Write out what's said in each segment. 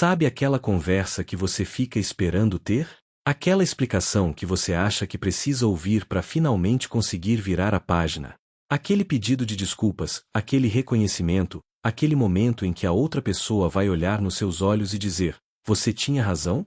Sabe aquela conversa que você fica esperando ter? Aquela explicação que você acha que precisa ouvir para finalmente conseguir virar a página. Aquele pedido de desculpas, aquele reconhecimento, aquele momento em que a outra pessoa vai olhar nos seus olhos e dizer: você tinha razão?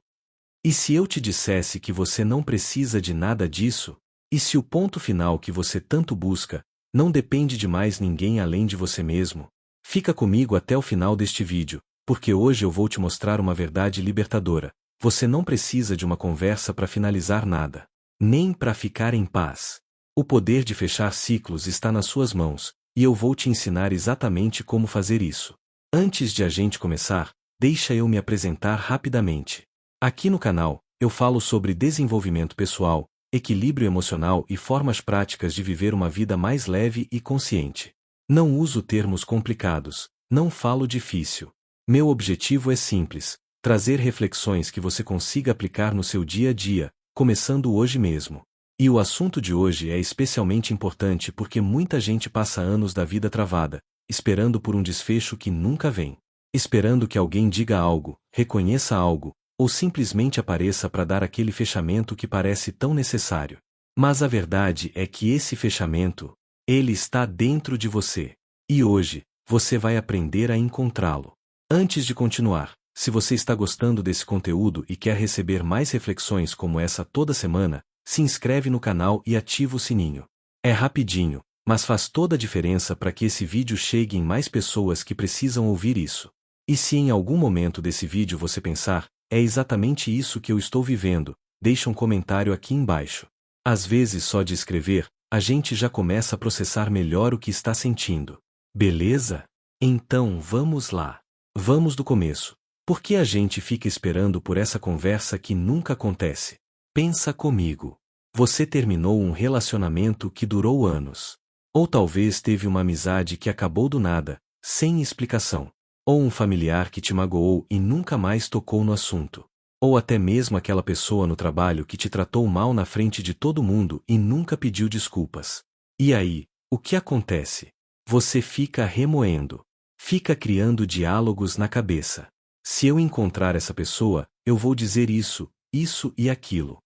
E se eu te dissesse que você não precisa de nada disso? E se o ponto final que você tanto busca não depende de mais ninguém além de você mesmo? Fica comigo até o final deste vídeo, porque hoje eu vou te mostrar uma verdade libertadora. Você não precisa de uma conversa para finalizar nada, nem para ficar em paz. O poder de fechar ciclos está nas suas mãos, e eu vou te ensinar exatamente como fazer isso. Antes de a gente começar, deixa eu me apresentar rapidamente. Aqui no canal, eu falo sobre desenvolvimento pessoal, equilíbrio emocional e formas práticas de viver uma vida mais leve e consciente. Não uso termos complicados, não falo difícil. Meu objetivo é simples: trazer reflexões que você consiga aplicar no seu dia a dia, começando hoje mesmo. E o assunto de hoje é especialmente importante porque muita gente passa anos da vida travada, esperando por um desfecho que nunca vem. Esperando que alguém diga algo, reconheça algo, ou simplesmente apareça para dar aquele fechamento que parece tão necessário. Mas a verdade é que esse fechamento, ele está dentro de você. E hoje, você vai aprender a encontrá-lo. Antes de continuar, se você está gostando desse conteúdo e quer receber mais reflexões como essa toda semana, se inscreve no canal e ativa o sininho. É rapidinho, mas faz toda a diferença para que esse vídeo chegue em mais pessoas que precisam ouvir isso. E se em algum momento desse vídeo você pensar: é exatamente isso que eu estou vivendo, deixa um comentário aqui embaixo. Às vezes só de escrever, a gente já começa a processar melhor o que está sentindo. Beleza? Então vamos lá. Vamos do começo. Por que a gente fica esperando por essa conversa que nunca acontece? Pensa comigo. Você terminou um relacionamento que durou anos. Ou talvez teve uma amizade que acabou do nada, sem explicação. Ou um familiar que te magoou e nunca mais tocou no assunto. Ou até mesmo aquela pessoa no trabalho que te tratou mal na frente de todo mundo e nunca pediu desculpas. E aí, o que acontece? Você fica remoendo. Fica criando diálogos na cabeça. Se eu encontrar essa pessoa, eu vou dizer isso e aquilo.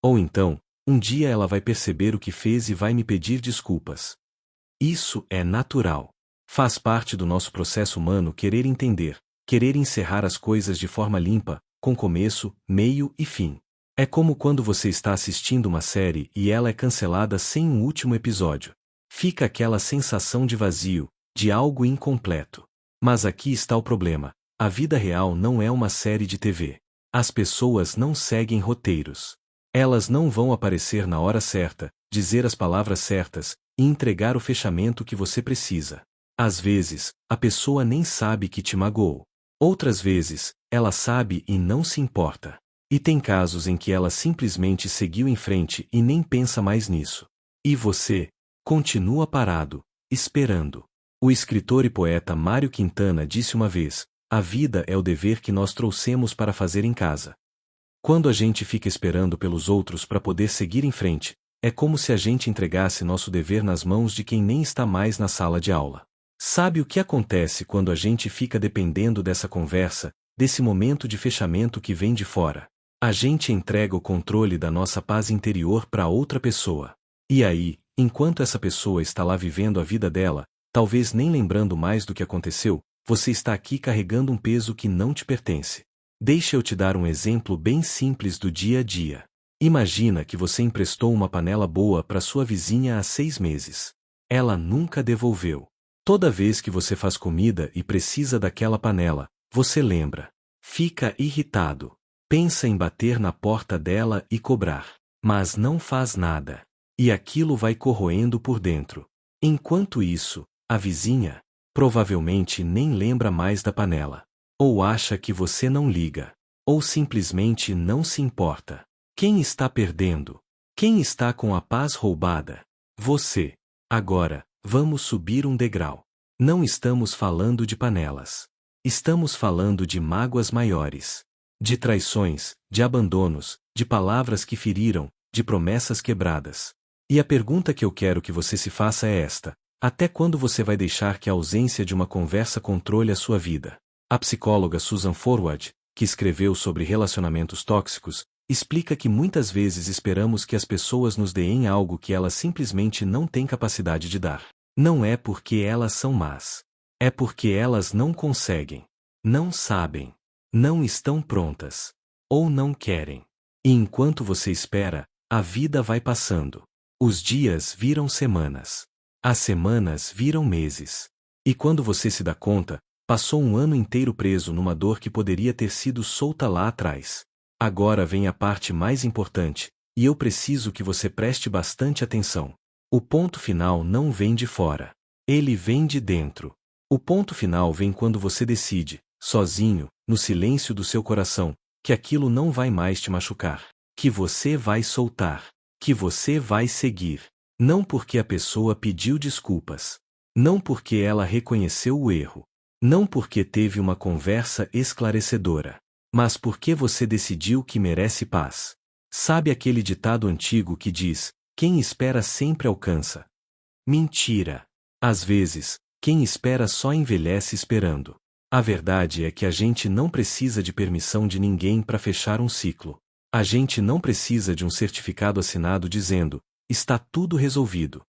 Ou então, um dia ela vai perceber o que fez e vai me pedir desculpas. Isso é natural. Faz parte do nosso processo humano querer entender, querer encerrar as coisas de forma limpa, com começo, meio e fim. É como quando você está assistindo uma série e ela é cancelada sem um último episódio. Fica aquela sensação de vazio, de algo incompleto. Mas aqui está o problema: a vida real não é uma série de TV. As pessoas não seguem roteiros. Elas não vão aparecer na hora certa, dizer as palavras certas e entregar o fechamento que você precisa. Às vezes, a pessoa nem sabe que te magoou. Outras vezes, ela sabe e não se importa. E tem casos em que ela simplesmente seguiu em frente e nem pensa mais nisso. E você continua parado, esperando. O escritor e poeta Mário Quintana disse uma vez: a vida é o dever que nós trouxemos para fazer em casa. Quando a gente fica esperando pelos outros para poder seguir em frente, é como se a gente entregasse nosso dever nas mãos de quem nem está mais na sala de aula. Sabe o que acontece quando a gente fica dependendo dessa conversa, desse momento de fechamento que vem de fora? A gente entrega o controle da nossa paz interior para outra pessoa. E aí, enquanto essa pessoa está lá vivendo a vida dela, talvez nem lembrando mais do que aconteceu, você está aqui carregando um peso que não te pertence. Deixa eu te dar um exemplo bem simples do dia a dia. Imagina que você emprestou uma panela boa para sua vizinha há 6 meses. Ela nunca devolveu. Toda vez que você faz comida e precisa daquela panela, você lembra. Fica irritado. Pensa em bater na porta dela e cobrar. Mas não faz nada. E aquilo vai corroendo por dentro. Enquanto isso, a vizinha provavelmente nem lembra mais da panela. Ou acha que você não liga. Ou simplesmente não se importa. Quem está perdendo? Quem está com a paz roubada? Você. Agora, vamos subir um degrau. Não estamos falando de panelas. Estamos falando de mágoas maiores. De traições, de abandonos, de palavras que feriram, de promessas quebradas. E a pergunta que eu quero que você se faça é esta: até quando você vai deixar que a ausência de uma conversa controle a sua vida? A psicóloga Susan Forward que escreveu sobre relacionamentos tóxicos, explica que muitas vezes esperamos que as pessoas nos deem algo que elas simplesmente não têm capacidade de dar. Não é porque elas são más. É porque elas não conseguem, não sabem, não estão prontas, ou não querem. E enquanto você espera, a vida vai passando. Os dias viram semanas. As semanas viram meses. E quando você se dá conta, passou um ano inteiro preso numa dor que poderia ter sido solta lá atrás. Agora vem a parte mais importante, e eu preciso que você preste bastante atenção. O ponto final não vem de fora. Ele vem de dentro. O ponto final vem quando você decide, sozinho, no silêncio do seu coração, que aquilo não vai mais te machucar, que você vai soltar, que você vai seguir. Não porque a pessoa pediu desculpas. Não porque ela reconheceu o erro. Não porque teve uma conversa esclarecedora. Mas porque você decidiu que merece paz. Sabe aquele ditado antigo que diz: quem espera sempre alcança? Mentira. Às vezes, quem espera só envelhece esperando. A verdade é que a gente não precisa de permissão de ninguém para fechar um ciclo. A gente não precisa de um certificado assinado dizendo: está tudo resolvido.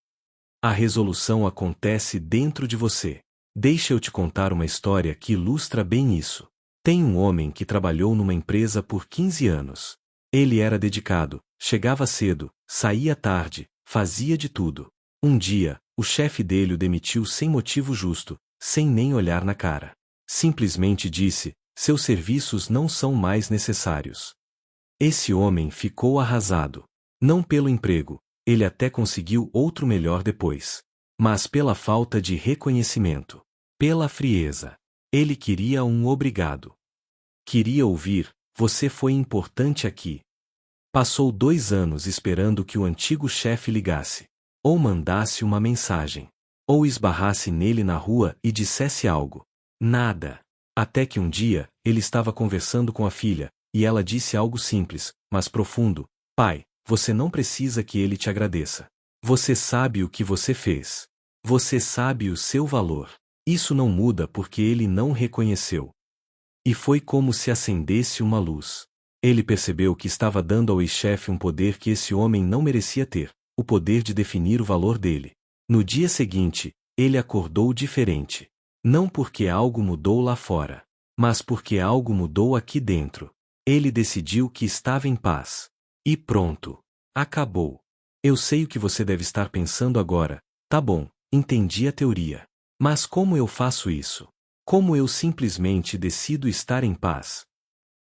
A resolução acontece dentro de você. Deixa eu te contar uma história que ilustra bem isso. Tem um homem que trabalhou numa empresa por 15 anos. Ele era dedicado, chegava cedo, saía tarde, fazia de tudo. Um dia, o chefe dele o demitiu sem motivo justo, sem nem olhar na cara. Simplesmente disse: seus serviços não são mais necessários. Esse homem ficou arrasado. Não pelo emprego, ele até conseguiu outro melhor depois. Mas pela falta de reconhecimento. Pela frieza. Ele queria um obrigado. Queria ouvir: você foi importante aqui. Passou 2 anos esperando que o antigo chefe ligasse. Ou mandasse uma mensagem. Ou esbarrasse nele na rua e dissesse algo. Nada. Até que um dia, ele estava conversando com a filha, e ela disse algo simples, mas profundo: pai, você não precisa que ele te agradeça. Você sabe o que você fez. Você sabe o seu valor. Isso não muda porque ele não reconheceu. E foi como se acendesse uma luz. Ele percebeu que estava dando ao ex-chefe um poder que esse homem não merecia ter, o poder de definir o valor dele. No dia seguinte, ele acordou diferente. Não porque algo mudou lá fora, mas porque algo mudou aqui dentro. Ele decidiu que estava em paz. E pronto. Acabou. Eu sei o que você deve estar pensando agora. Tá bom, entendi a teoria. Mas como eu faço isso? Como eu simplesmente decido estar em paz?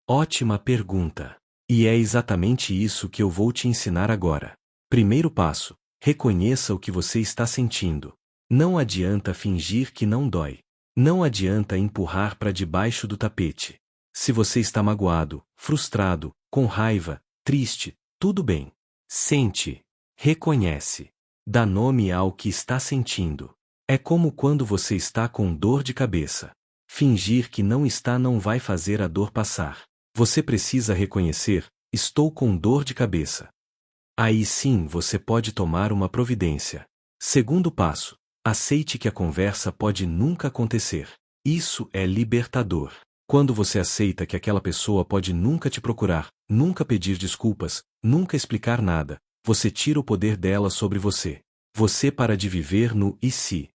Ótima pergunta. E é exatamente isso que eu vou te ensinar agora. Primeiro passo: reconheça o que você está sentindo. Não adianta fingir que não dói. Não adianta empurrar para debaixo do tapete. Se você está magoado, frustrado, com raiva, triste, tudo bem. Sente. Reconhece. Dá nome ao que está sentindo. É como quando você está com dor de cabeça. Fingir que não está não vai fazer a dor passar. Você precisa reconhecer: estou com dor de cabeça. Aí sim você pode tomar uma providência. Segundo passo: aceite que a conversa pode nunca acontecer. Isso é libertador. Quando você aceita que aquela pessoa pode nunca te procurar, nunca pedir desculpas, nunca explicar nada, você tira o poder dela sobre você. Você para de viver no "e se".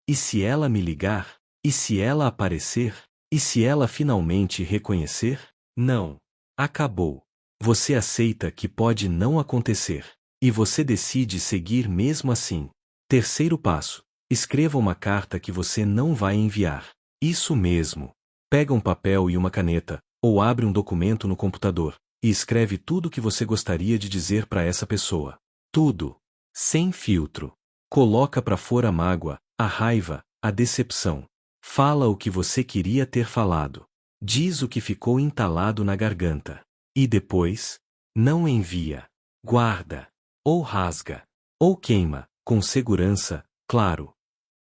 E se ela me ligar? E se ela aparecer? E se ela finalmente reconhecer? Não. Acabou. Você aceita que pode não acontecer. E você decide seguir mesmo assim. Terceiro passo: escreva uma carta que você não vai enviar. Isso mesmo. Pega um papel e uma caneta, ou abre um documento no computador, e escreve tudo o que você gostaria de dizer para essa pessoa. Tudo. Sem filtro. Coloca para fora a mágoa, a raiva, a decepção. Fala o que você queria ter falado. Diz o que ficou entalado na garganta. E depois? Não envia. Guarda. Ou rasga. Ou queima, com segurança, claro.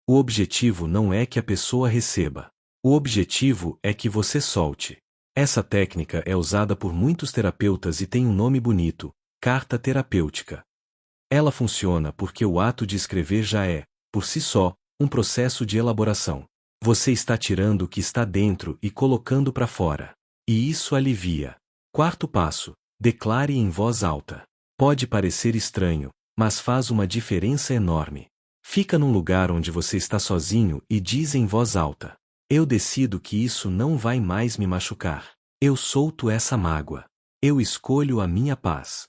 O objetivo não é que a pessoa receba. O objetivo é que você solte. Essa técnica é usada por muitos terapeutas e tem um nome bonito: carta terapêutica. Ela funciona porque o ato de escrever já é, por si só, um processo de elaboração. Você está tirando o que está dentro e colocando para fora. E isso alivia. Quarto passo: declare em voz alta. Pode parecer estranho, mas faz uma diferença enorme. Fica num lugar onde você está sozinho e diz em voz alta: eu decido que isso não vai mais me machucar. Eu solto essa mágoa. Eu escolho a minha paz.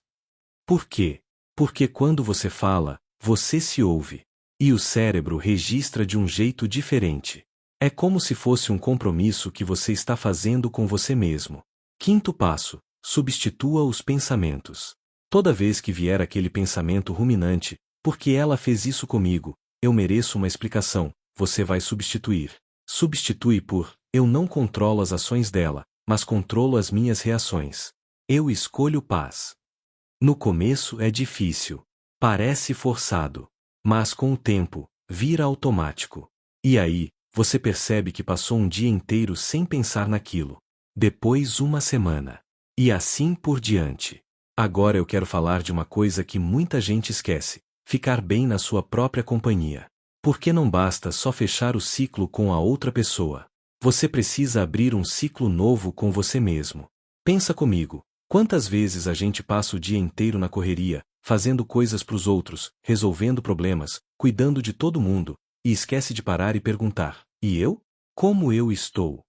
Por quê? Porque quando você fala, você se ouve. E o cérebro registra de um jeito diferente. É como se fosse um compromisso que você está fazendo com você mesmo. Quinto passo: substitua os pensamentos. Toda vez que vier aquele pensamento ruminante, porque ela fez isso comigo, eu mereço uma explicação, você vai substituir. Substitui por: eu não controlo as ações dela, mas controlo as minhas reações. Eu escolho paz. No começo é difícil. Parece forçado. Mas com o tempo, vira automático. E aí, você percebe que passou um dia inteiro sem pensar naquilo. Depois uma semana. E assim por diante. Agora eu quero falar de uma coisa que muita gente esquece: ficar bem na sua própria companhia. Porque não basta só fechar o ciclo com a outra pessoa. Você precisa abrir um ciclo novo com você mesmo. Pensa comigo. Quantas vezes a gente passa o dia inteiro na correria, fazendo coisas para os outros, resolvendo problemas, cuidando de todo mundo, e esquece de parar e perguntar: e eu? Como eu estou?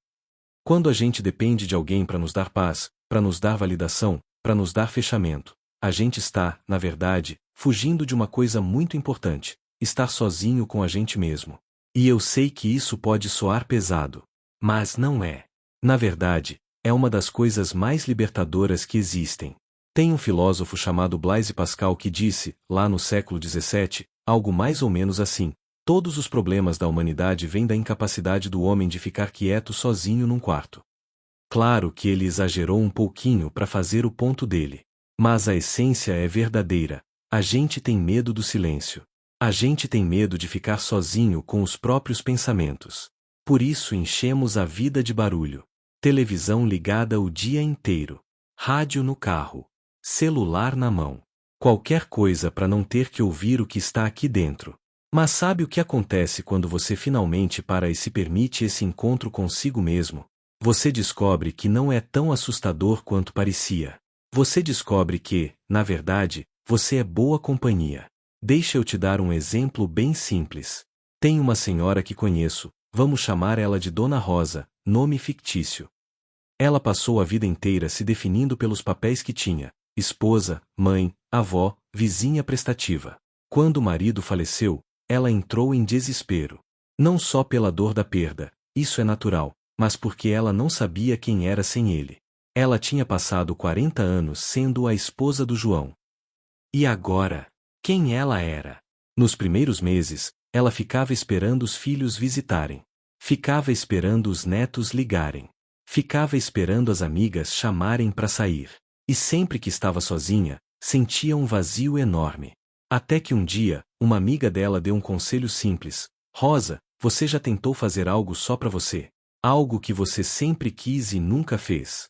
Quando a gente depende de alguém para nos dar paz, para nos dar validação, para nos dar fechamento, a gente está, na verdade, fugindo de uma coisa muito importante: estar sozinho com a gente mesmo. E eu sei que isso pode soar pesado. Mas não é. Na verdade, é uma das coisas mais libertadoras que existem. Tem um filósofo chamado Blaise Pascal que disse, lá no século XVII, algo mais ou menos assim: todos os problemas da humanidade vêm da incapacidade do homem de ficar quieto sozinho num quarto. Claro que ele exagerou um pouquinho para fazer o ponto dele. Mas a essência é verdadeira. A gente tem medo do silêncio. A gente tem medo de ficar sozinho com os próprios pensamentos. Por isso enchemos a vida de barulho. Televisão ligada o dia inteiro. Rádio no carro. Celular na mão. Qualquer coisa para não ter que ouvir o que está aqui dentro. Mas sabe o que acontece quando você finalmente para e se permite esse encontro consigo mesmo? Você descobre que não é tão assustador quanto parecia. Você descobre que, na verdade, você é boa companhia. Deixa eu te dar um exemplo bem simples. Tem uma senhora que conheço, vamos chamar ela de Dona Rosa, nome fictício. Ela passou a vida inteira se definindo pelos papéis que tinha: esposa, mãe, avó, vizinha prestativa. Quando o marido faleceu, ela entrou em desespero. Não só pela dor da perda, isso é natural, mas porque ela não sabia quem era sem ele. Ela tinha passado 40 anos sendo a esposa do João. E agora? Quem ela era? Nos primeiros meses, ela ficava esperando os filhos visitarem. Ficava esperando os netos ligarem. Ficava esperando as amigas chamarem para sair. E sempre que estava sozinha, sentia um vazio enorme. Até que um dia, uma amiga dela deu um conselho simples: Rosa, você já tentou fazer algo só para você? Algo que você sempre quis e nunca fez?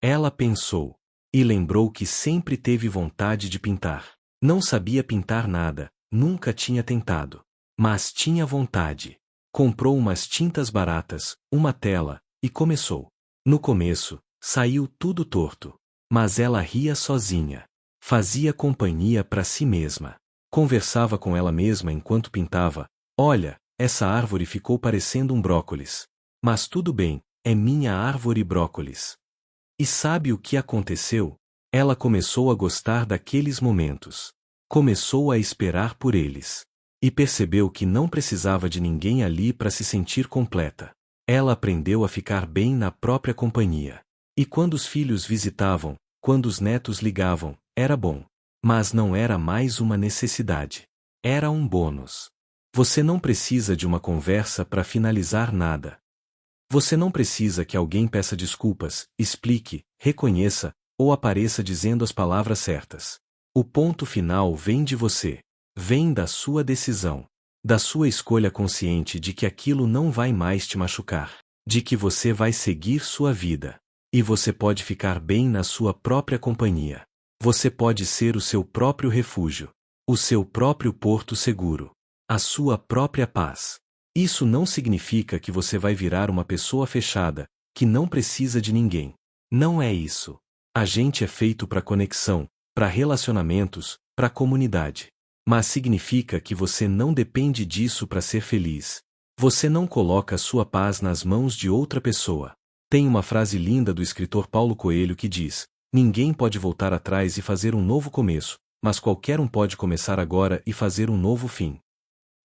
Ela pensou. E lembrou que sempre teve vontade de pintar. Não sabia pintar nada, nunca tinha tentado. Mas tinha vontade. Comprou umas tintas baratas, uma tela, e começou. No começo, saiu tudo torto. Mas ela ria sozinha. Fazia companhia para si mesma. Conversava com ela mesma enquanto pintava: olha, essa árvore ficou parecendo um brócolis. Mas tudo bem, é minha árvore brócolis. E sabe o que aconteceu? Ela começou a gostar daqueles momentos. Começou a esperar por eles. E percebeu que não precisava de ninguém ali para se sentir completa. Ela aprendeu a ficar bem na própria companhia. E quando os filhos visitavam, quando os netos ligavam, era bom. Mas não era mais uma necessidade. Era um bônus. Você não precisa de uma conversa para finalizar nada. Você não precisa que alguém peça desculpas, explique, reconheça, ou apareça dizendo as palavras certas. O ponto final vem de você. Vem da sua decisão. Da sua escolha consciente de que aquilo não vai mais te machucar. De que você vai seguir sua vida. E você pode ficar bem na sua própria companhia. Você pode ser o seu próprio refúgio. O seu próprio porto seguro. A sua própria paz. Isso não significa que você vai virar uma pessoa fechada, que não precisa de ninguém. Não é isso. A gente é feito para conexão, para relacionamentos, para comunidade. Mas significa que você não depende disso para ser feliz. Você não coloca sua paz nas mãos de outra pessoa. Tem uma frase linda do escritor Paulo Coelho que diz: ninguém pode voltar atrás e fazer um novo começo, mas qualquer um pode começar agora e fazer um novo fim.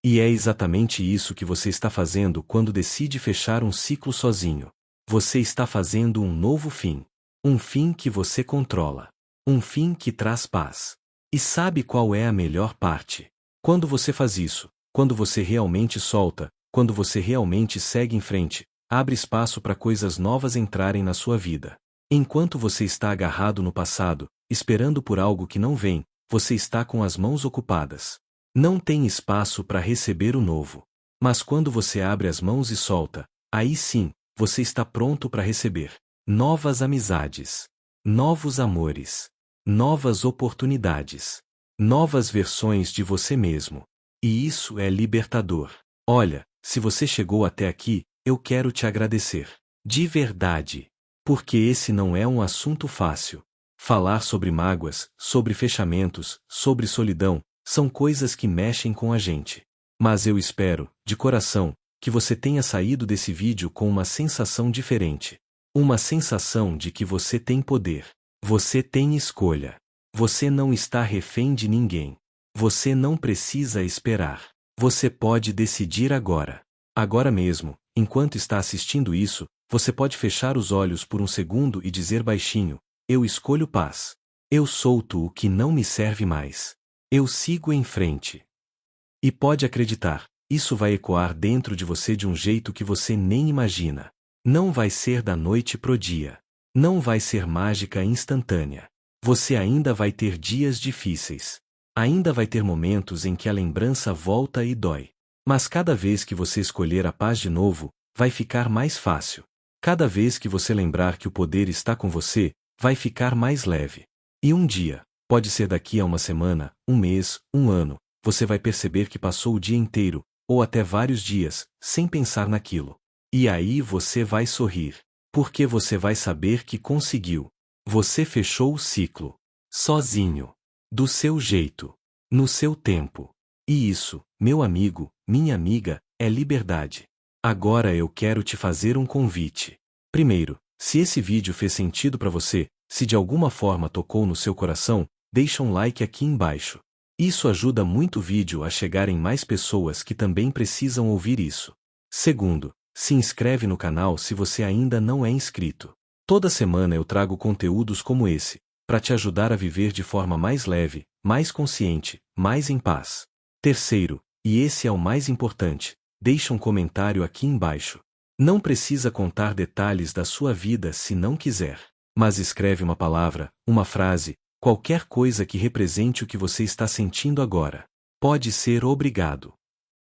E é exatamente isso que você está fazendo quando decide fechar um ciclo sozinho. Você está fazendo um novo fim. Um fim que você controla. Um fim que traz paz. E sabe qual é a melhor parte? Quando você faz isso, quando você realmente solta, quando você realmente segue em frente, abre espaço para coisas novas entrarem na sua vida. Enquanto você está agarrado no passado, esperando por algo que não vem, você está com as mãos ocupadas. Não tem espaço para receber o novo. Mas quando você abre as mãos e solta, aí sim, você está pronto para receber novas amizades, novos amores, novas oportunidades, novas versões de você mesmo. E isso é libertador. Olha, se você chegou até aqui, eu quero te agradecer. De verdade. Porque esse não é um assunto fácil. Falar sobre mágoas, sobre fechamentos, sobre solidão, são coisas que mexem com a gente. Mas eu espero, de coração, que você tenha saído desse vídeo com uma sensação diferente. Uma sensação de que você tem poder. Você tem escolha. Você não está refém de ninguém. Você não precisa esperar. Você pode decidir agora. Agora mesmo, enquanto está assistindo isso, você pode fechar os olhos por um segundo e dizer baixinho: eu escolho paz. Eu solto o que não me serve mais. Eu sigo em frente. E pode acreditar, isso vai ecoar dentro de você de um jeito que você nem imagina. Não vai ser da noite pro dia. Não vai ser mágica instantânea. Você ainda vai ter dias difíceis. Ainda vai ter momentos em que a lembrança volta e dói. Mas cada vez que você escolher a paz de novo, vai ficar mais fácil. Cada vez que você lembrar que o poder está com você, vai ficar mais leve. E um dia, pode ser daqui a uma semana, um mês, um ano, você vai perceber que passou o dia inteiro, ou até vários dias, sem pensar naquilo. E aí você vai sorrir. Porque você vai saber que conseguiu. Você fechou o ciclo. Sozinho. Do seu jeito. No seu tempo. E isso, meu amigo, minha amiga, é liberdade. Agora eu quero te fazer um convite. Primeiro, se esse vídeo fez sentido para você, se de alguma forma tocou no seu coração, deixa um like aqui embaixo. Isso ajuda muito o vídeo a chegar em mais pessoas que também precisam ouvir isso. Segundo, se inscreve no canal se você ainda não é inscrito. Toda semana eu trago conteúdos como esse, para te ajudar a viver de forma mais leve, mais consciente, mais em paz. Terceiro, e esse é o mais importante, deixa um comentário aqui embaixo. Não precisa contar detalhes da sua vida se não quiser, mas escreve uma palavra, uma frase, qualquer coisa que represente o que você está sentindo agora. Pode ser obrigado.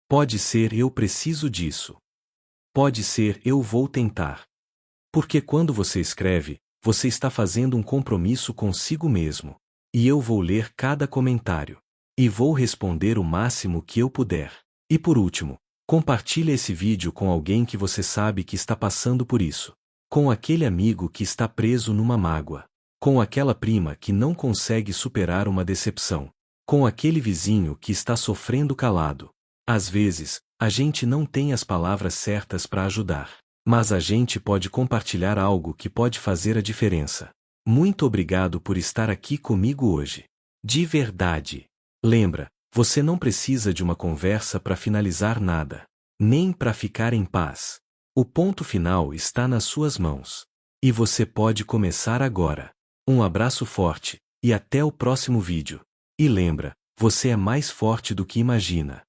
Pode ser eu preciso disso. Pode ser eu vou tentar. Porque quando você escreve, você está fazendo um compromisso consigo mesmo. E eu vou ler cada comentário. E vou responder o máximo que eu puder. E por último, compartilhe esse vídeo com alguém que você sabe que está passando por isso. Com aquele amigo que está preso numa mágoa. Com aquela prima que não consegue superar uma decepção. Com aquele vizinho que está sofrendo calado. Às vezes, a gente não tem as palavras certas para ajudar. Mas a gente pode compartilhar algo que pode fazer a diferença. Muito obrigado por estar aqui comigo hoje. De verdade. Lembra, você não precisa de uma conversa para finalizar nada. Nem para ficar em paz. O ponto final está nas suas mãos. E você pode começar agora. Um abraço forte, e até o próximo vídeo. E lembra, você é mais forte do que imagina.